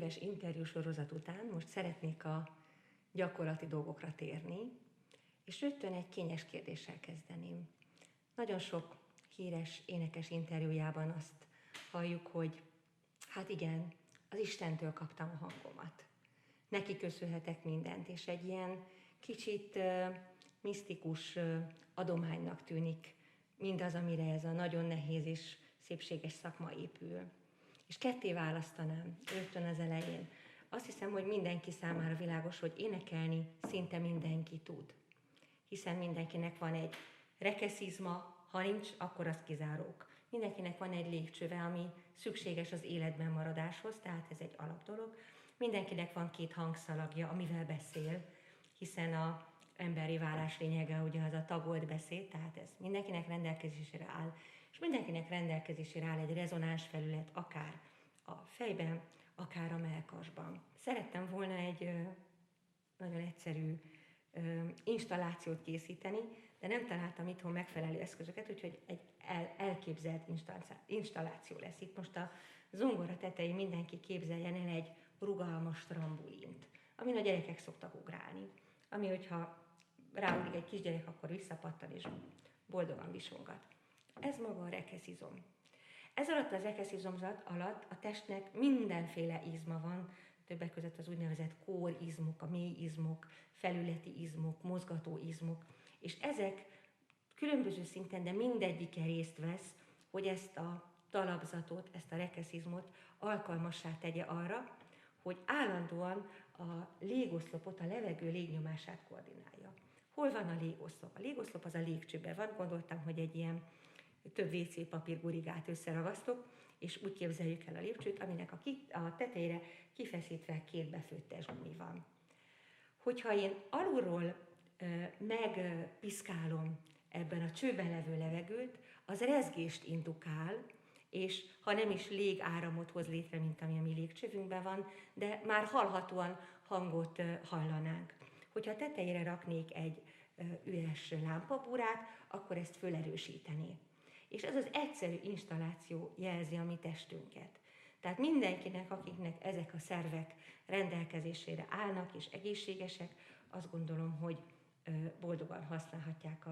híres interjúsorozat után most szeretnék a gyakorlati dolgokra térni, és rögtön egy kényes kérdéssel kezdeném. Nagyon sok híres énekes interjújában azt halljuk, hogy hát igen, az Istentől kaptam a hangomat. Neki köszönhetek mindent, és egy ilyen kicsit misztikus adománynak tűnik mindaz, amire ez a nagyon nehéz és szépséges szakma épül. És ketté választanám rögtön az elején. Azt hiszem, hogy mindenki számára világos, hogy énekelni szinte mindenki tud. Hiszen mindenkinek van egy rekeszizma, ha nincs, akkor az kizárók. Mindenkinek van egy légcsöve, ami szükséges az életben maradáshoz, tehát ez egy alapdolog. Mindenkinek van 2 hangszalagja, amivel beszél, hiszen az emberi válás lényege ugye az a tagolt beszéd, tehát ez mindenkinek rendelkezésére áll, és mindenkinek rendelkezésére áll egy rezonáns felület, akár a fejben, akár a mellkasban. Szerettem volna egy nagyon egyszerű installációt készíteni, de nem találtam itthon megfelelő eszközöket, úgyhogy egy elképzelt installáció lesz. Itt most a zongora tetején mindenki képzeljen el egy rugalmas trambulint, amin a gyerekek szoktak ugrálni, ami, hogyha ráugrik egy kisgyerek, akkor visszapattan és boldogan visongat. Ez maga a rekeszizom. Ez alatt az rekeszizomzat alatt a testnek mindenféle izma van, többek között az úgynevezett kórizmok, a mélyizmok, felületi izmok, mozgató izmok, és ezek különböző szinten, de mindegyike részt vesz, hogy ezt a talapzatot, ezt a rekeszizmot alkalmassá tegye arra, hogy állandóan a légoszlopot, a levegő légnyomását koordinálja. Hol van a légoszlop? A légoszlop az a légcsőben van, gondoltam, hogy egy ilyen több WC papír gurigát összeragasztok, és úgy képzeljük el a lépcsőt, aminek a tetejére kifeszítve 2 befőttes gumi van. Hogyha én alulról megpiszkálom ebben a csőben levő levegőt, az rezgést indukál, és ha nem is légáramot hoz létre, mint ami a mi légcsövünkben van, de már hallhatóan hangot hallanánk. Hogyha tetejére raknék egy üres lámpabúrát, akkor ezt fölerősítené. És ez az egyszerű installáció jelzi a mi testünket. Tehát mindenkinek, akiknek ezek a szervek rendelkezésére állnak és egészségesek, azt gondolom, hogy boldogan használhatják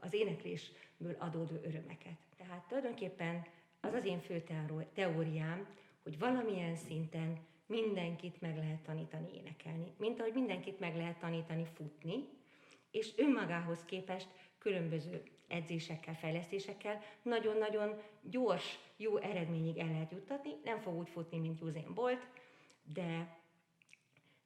az éneklésből adódó örömeket. Tehát tulajdonképpen az az én fő teóriám, hogy valamilyen szinten mindenkit meg lehet tanítani énekelni, mint ahogy mindenkit meg lehet tanítani futni, és önmagához képest különböző edzésekkel, fejlesztésekkel nagyon-nagyon gyors, jó eredményig el lehet juttatni. Nem fog úgy futni, mint Usain Bolt,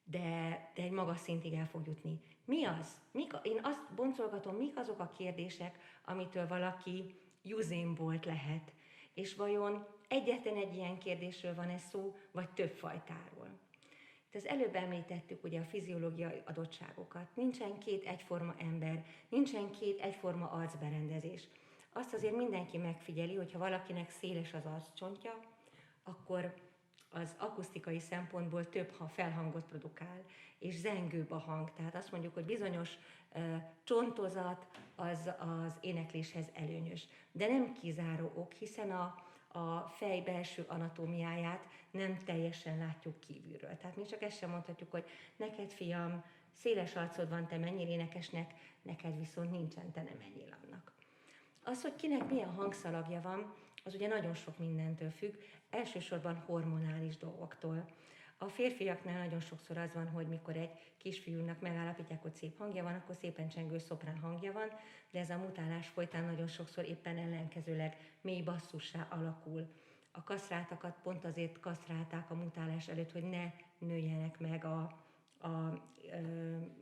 de egy magas szintig el fog jutni. Mi az? Én azt boncolgatom, mik azok a kérdések, amitől valaki Usain Bolt lehet. És vajon egyetlen egy ilyen kérdésről van ez szó, vagy több fajtáról? Itt az előbb említettük ugye a fiziológiai adottságokat. Nincsen 2 egyforma ember, nincsen 2 egyforma arcberendezés. Azt azért mindenki megfigyeli, hogyha valakinek széles az arccsontja, akkor az akusztikai szempontból több felhangot produkál, és zengőbb a hang. Tehát azt mondjuk, hogy bizonyos csontozat az énekléshez előnyös. De nem kizáró ok, hiszen a fej belső anatómiáját nem teljesen látjuk kívülről. Tehát mi csak ezt sem mondhatjuk, hogy neked, fiam, széles arcod van, te mennyire énekesnek, neked viszont nincsen, te nem menjél annak. Az, hogy kinek milyen hangszalagja van, az ugye nagyon sok mindentől függ, elsősorban hormonális dolgoktól. A férfiaknál nagyon sokszor az van, hogy mikor egy kisfiúnak megállapítják, hogy szép hangja van, akkor szépen csengő szoprán hangja van, de ez a mutálás folytán nagyon sokszor éppen ellenkezőleg mély basszussá alakul. A kasztráltakat pont azért kasztrálták a mutálás előtt, hogy ne nőjenek meg a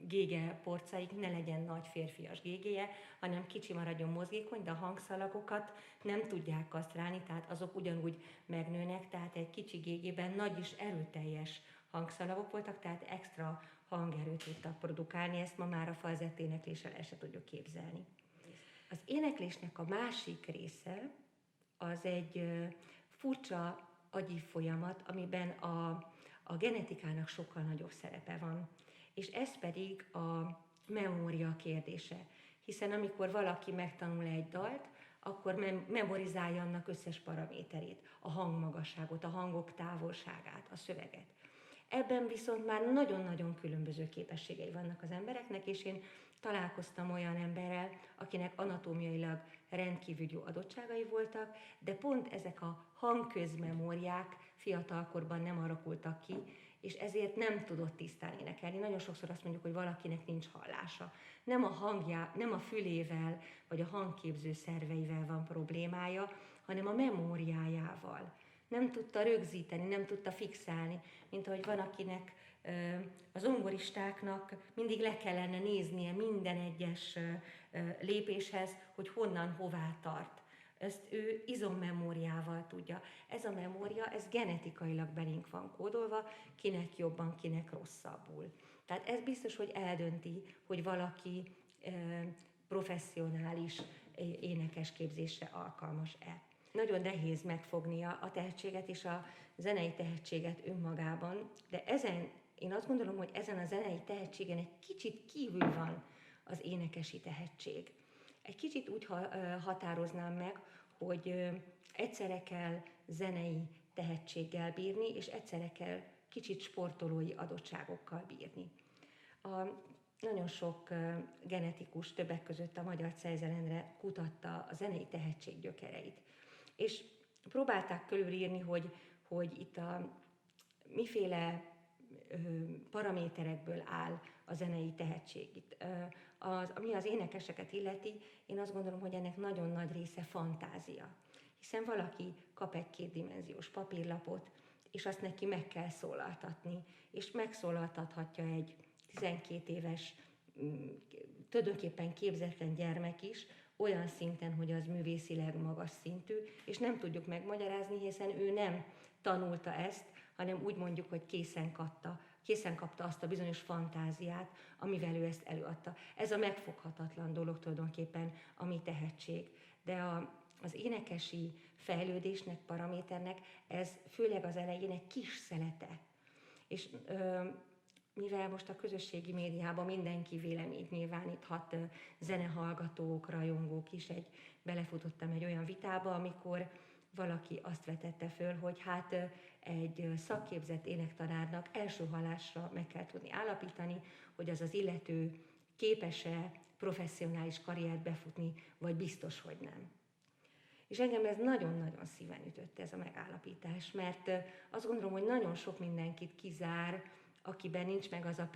gége porcaik, ne legyen nagy férfias gégéje, hanem kicsi maradjon mozgékony, de a hangszalagokat nem tudják kasztrálni, tehát azok ugyanúgy megnőnek, tehát egy kicsi gégében nagy és erőteljes hangszalagok voltak, tehát extra hangerőt tudtak produkálni, ezt ma már a falzett énekléssel el se tudjuk képzelni. Az éneklésnek a másik része az egy furcsa agyi folyamat, amiben a genetikának sokkal nagyobb szerepe van. És ez pedig a memória kérdése. Hiszen amikor valaki megtanul egy dalt, akkor memorizálja annak összes paraméterét, a hangmagasságot, a hangok távolságát, a szöveget. Ebben viszont már nagyon-nagyon különböző képességei vannak az embereknek, és én találkoztam olyan emberrel, akinek anatómiailag rendkívül jó adottságai voltak, de pont ezek a hangközmemóriák fiatalkorban nem alakultak ki, és ezért nem tudott tisztán énekelni. Nagyon sokszor azt mondjuk, hogy valakinek nincs hallása. Nem a hangjá, nem a fülével, vagy a hangképző szerveivel van problémája, hanem a memóriájával. Nem tudta rögzíteni, nem tudta fixálni, mint ahogy van, akinek az zongoristáknak mindig le kellene néznie minden egyes lépéshez, hogy honnan, hová tart. Ezt ő izommemóriával tudja. Ez a memória, ez genetikailag belénk van kódolva, kinek jobban, kinek rosszabbul. Tehát ez biztos, hogy eldönti, hogy valaki professzionális énekesképzésre alkalmas-e. Nagyon nehéz megfognia a tehetséget és a zenei tehetséget önmagában, de én azt gondolom, hogy ezen a zenei tehetségen egy kicsit kívül van az énekesi tehetség. Egy kicsit úgy határoznám meg, hogy egyszerre kell zenei tehetséggel bírni, és egyszerre kell kicsit sportolói adottságokkal bírni. Nagyon sok genetikus, többek között a Magyar Czejzer Endre kutatta a zenei tehetség gyökereit. És próbálták körülírni, hogy itt miféle paraméterekből áll a zenei tehetség. Itt, ami az énekeseket illeti, én azt gondolom, hogy ennek nagyon nagy része fantázia. Hiszen valaki kap egy kétdimenziós papírlapot, és azt neki meg kell szólaltatni, és megszólaltathatja egy 12 éves, tulajdonképpen képzetlen gyermek is, olyan szinten, hogy az művészileg magas szintű, és nem tudjuk megmagyarázni, hiszen ő nem tanulta ezt, hanem úgy mondjuk, hogy készen kapta azt a bizonyos fantáziát, amivel ő ezt előadta. Ez a megfoghatatlan dolog tulajdonképpen, a mi tehetség. De az énekesi fejlődésnek, paraméternek ez főleg az elején egy kis szelete. És mivel most a közösségi médiában mindenki véleményt nyilváníthat, zenehallgatók, rajongók is, belefutottam egy olyan vitába, amikor valaki azt vetette föl, hogy hát egy szakképzett énektanárnak első hallásra meg kell tudni állapítani, hogy az illető képes-e professzionális karriert befutni, vagy biztos, hogy nem. És engem ez nagyon-nagyon szíven ütött ez a megállapítás, mert azt gondolom, hogy nagyon sok mindenkit kizár, akiben nincs meg az a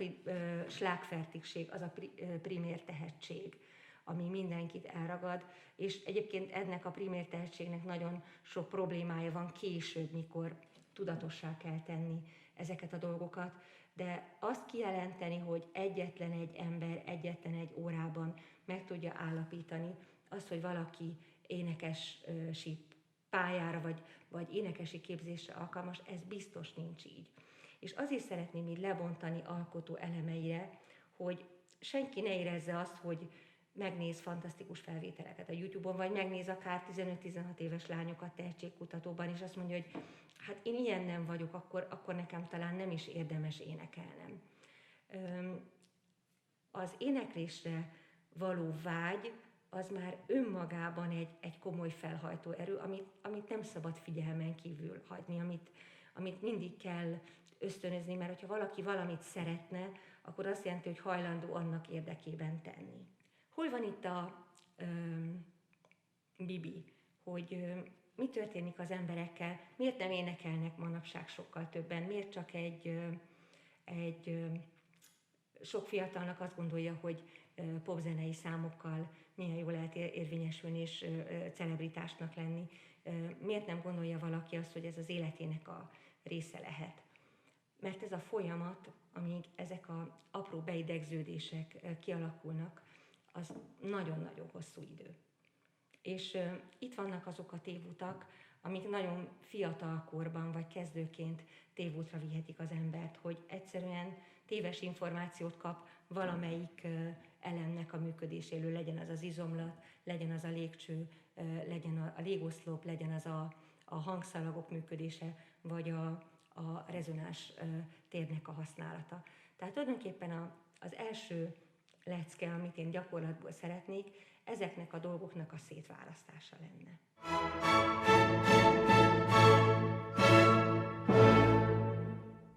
slágfertigség, az a primér tehetség, ami mindenkit elragad, és egyébként ennek a primér tehetségnek nagyon sok problémája van később, mikor tudatossá kell tenni ezeket a dolgokat, de azt kijelenteni, hogy egyetlen egy ember, egyetlen egy órában meg tudja állapítani azt, hogy valaki énekesi pályára vagy énekesi képzésre alkalmas, ez biztos nincs így. És azért szeretném így lebontani alkotó elemeire, hogy senki ne érezze azt, hogy megnéz fantasztikus felvételeket a YouTube-on, vagy megnéz akár 15-16 éves lányokat tehetségkutatóban, és azt mondja, hogy hát én ilyen nem vagyok, akkor nekem talán nem is érdemes énekelnem. Az éneklésre való vágy az már önmagában egy komoly felhajtó erő, amit nem szabad figyelmen kívül hagyni, amit mindig kell ösztönözni, mert hogyha valaki valamit szeretne, akkor azt jelenti, hogy hajlandó annak érdekében tenni. Hol van itt a Bibi, hogy mi történik az emberekkel, miért nem énekelnek manapság sokkal többen, miért csak sok fiatalnak azt gondolja, hogy popzenei számokkal milyen jól lehet érvényesülni és celebritásnak lenni, miért nem gondolja valaki azt, hogy ez az életének a része lehet. Mert ez a folyamat, amíg ezek az apró beidegződések kialakulnak, az nagyon-nagyon hosszú idő. És itt vannak azok a tévutak, amik nagyon fiatal korban vagy kezdőként tévútra vihetik az embert, hogy egyszerűen téves információt kap valamelyik elemnek a működéséről, legyen az az izomlat, legyen az a légcső, legyen a légoszlop, legyen az a hangszalagok működése, vagy a rezonáns térnek a használata. Tehát tulajdonképpen az első lecke, amit én gyakorlatból szeretnék, ezeknek a dolgoknak a szétválasztása lenne.